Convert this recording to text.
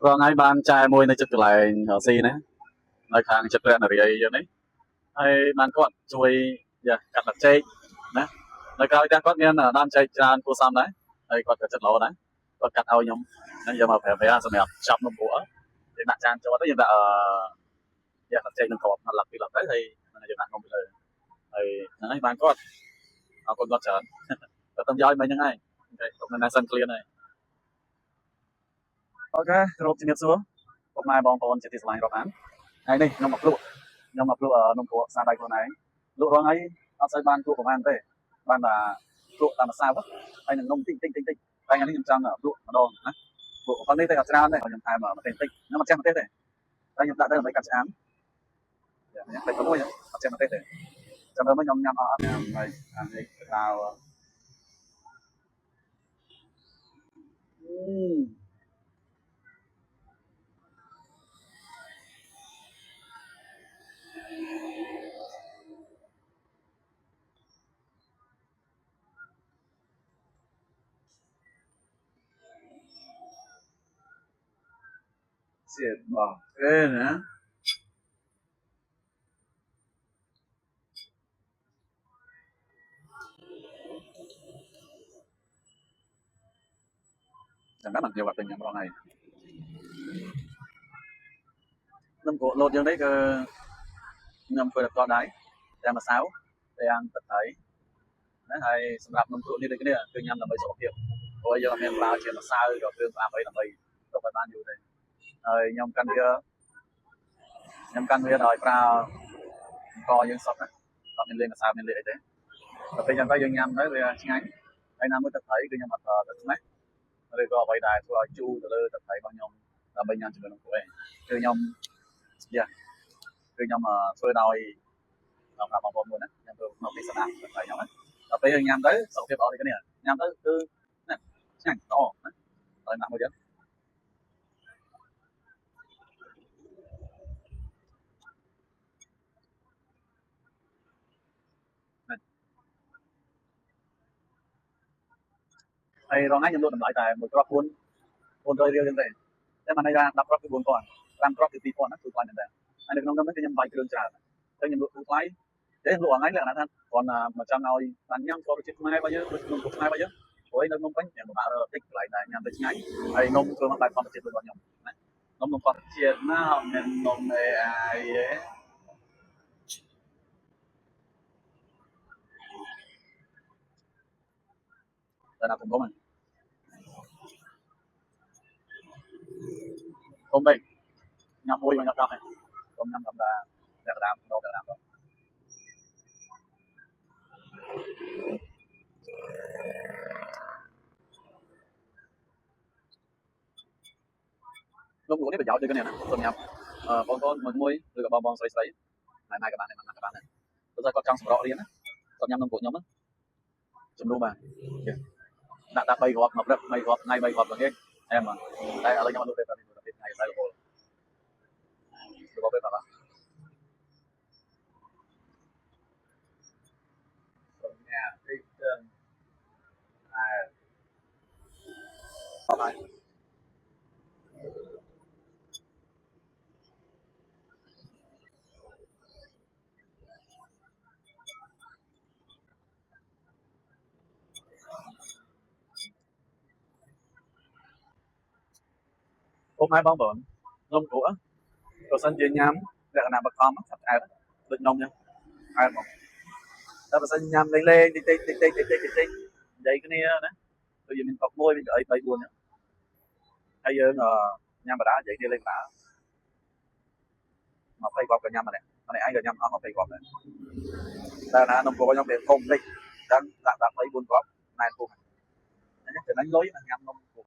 រងឲ្យបានចែមួយនៅចិត្តកន្លែងស៊ីណានៅខាងចិត្តព្រះនរាយយ៉ាងនេះហើយបានគាត់ជួយកាត់ដាក់ចេកណានៅក្រៅផ្ទះគាត់មានដើមចេកច្រើនគួរសមដែរហើយគាត់ក៏ចិត្តល្អដែរគាត់កាត់ឲ្យខ្ញុំហ្នឹងយកមកប្រាប់សម្រាប់ចាប់នំព្រោះយើងដាក់ចានចូលទៅយើងដាក់ដាក់ចេកនឹងក្របដល់ឡាក់ពីឡាក់ទៅហើយយើងដាក់នំទៅលើហើយហ្នឹងហើយបានគាត់អរគុណគាត់ច្រើនគាត់ទៅយកមិញហ្នឹងហើយខ្ញុំនៅសិនឃ្លៀនហើយអូខេគ្រប់ជំរាបសួរពុកម៉ែបងប្អូនជាទីស្រឡាញ់រាប់អានហើយនេះខ្ញុំមកលក់នំព្រោះសាដៃខ្លួនឯងលក់រងអីអត់សូវបានលក់ប្រហែលទេបានតែលក់តាមម្សៅហើយនឹងនំតិចតែថ្ងៃនេះខ្ញុំចង់លក់ម្ដងណាពួកប៉ុណ្នេះតែអត់ច្រើនទេខ្ញុំថែមមកតិចខ្ញុំអត់ចេះមកទេតែខ្ញុំដាក់ទៅដើម្បីកាត់ឆ្អាមតែតែមួយអត់ចេះមកទេចាំមើលខ្ញុំញ៉ាំអត់ញ៉ាំហើយអានេះកៅเสียดบอกណាចាំបានយកបាត់ទៅញ៉ាំរងហើយនំគោលោតយ៉ាងនេះគឺខ្ញុំធ្វើដល់ដៃតែម្សៅទាំងទឹកត្រីណាហើយសម្រាប់នំគ្រក់នេះដូចគ្នាគឺញ៉ាំដើម្បីសុខភាពព្រោះយើងអត់មានប្រើជាម្សៅឬគ្រឿងផ្អាប់អីដើម្បីទុកឲ្យបានយូរទេហើយខ្ញុំកាន់វាដោយប្រើអង្គយើងសុទ្ធណាអត់មានលេងម្សៅមានលេងអីទេដល់ពេលចឹងទៅយើងញ៉ាំទៅវាឆ្ងាញ់ហើយណាមួយទឹកត្រីគឺខ្ញុំអត់ប្រើទឹកស្មេះឬក៏អ្វីដែលធ្វើឲ្យជូរទៅលើទឹកត្រីរបស់ខ្ញុំដើម្បីញ៉ាំជាមួយនំគ្រក់ឯងគឺខ្ញុំធ្វើដោយប្រាប់បងប្អូនមួយណាខ្ញុំធ្វើមកពីស្ដាប់ទឹកត្រីខ្ញុំណាដល់ពេលយើងញ៉ាំទៅសុខភាពល្អដូចគ្នាញ៉ាំទៅគឺណាឆ្ងាញ់ល្អណាហើយណាមួយទៀតហើយរងថ្ងៃខ្ញុំលក់តម្លៃតែមួយគ្រាប់400រៀលទេតែមិនន័យថា10គ្រាប់គឺ4000 5គ្រាប់គឺ2000ណាគឺថ្លៃមែនតើហើយនៅក្នុងនោះគឺខ្ញុំបាយគ្រឿងច្រើនតែខ្ញុំលក់ថ្លៃតែលក់ថ្ងៃលក្ខណៈថាគ្រាន់តែមកចង់ឲ្យបានញ៉ាំចូលជាតិខ្មែររបស់យើងដូចនំខ្មែររបស់យើងព្រោះនៅនំពេញខ្ញុំពិបាករកតិចកន្លែងដែលញ៉ាំទៅឆ្ងាញ់ហើយនំធ្វើមកបែបធម្មជាតិរបស់ខ្ញុំណានំធម្មជាតិណាមិននំ AI ទេតែណាខ្ញុំហ្នឹងខ្ញុំបែកញ៉ាំមួយមកញ៉ាំដល់ហើយខ្ញុំញ៉ាំតាមតែតាមដល់តាមនំគ្រក់នេះប្រយោជន៍ដូចគ្នាណាសម្រាប់បងប្អូនមួយឬក៏បងស្រីហើយម៉ែក៏បានដែរម៉ាក់ក៏បានដែរព្រោះតែគាត់ចង់សម្រក់រៀនណាគាត់ញ៉ាំនំគ្រក់ខ្ញុំណាជំនួសបាទដាក់3គ្រាប់មកព្រឹក3គ្រាប់ថ្ងៃ3គ្រាប់ល្ងាចអែមតែឥឡូវខ្ញុំអត់លក់ទេតែថ្ងៃតែរហូតរបស់ពេលបាទសញ្ញាទីten ហើយពុកម៉ែបងប្អូននំគ្រក់បើសិនជាញ៉ាំលក្ខណៈបឋមឆាប់ឆ្អែតដូចនំចឹងឆ្អែតមកតែបើសិនញ៉ាំលេងតិចនិយាយគ្នាណាដូចយើងមានកុក1មានកៅអី3 4ចឹងហើយយើងញ៉ាំបដានិយាយគ្នាលេងបដា20គ្រាប់ក៏ញ៉ាំម្នាក់ឯងក៏ញ៉ាំអស់20គ្រាប់ដែរតែណានំគ្រក់ខ្ញុំវាធំតិចចឹងដាក់3 4គ្រាប់ណែនពុកអញ្ចឹងចំណេញលុយញ៉ាំ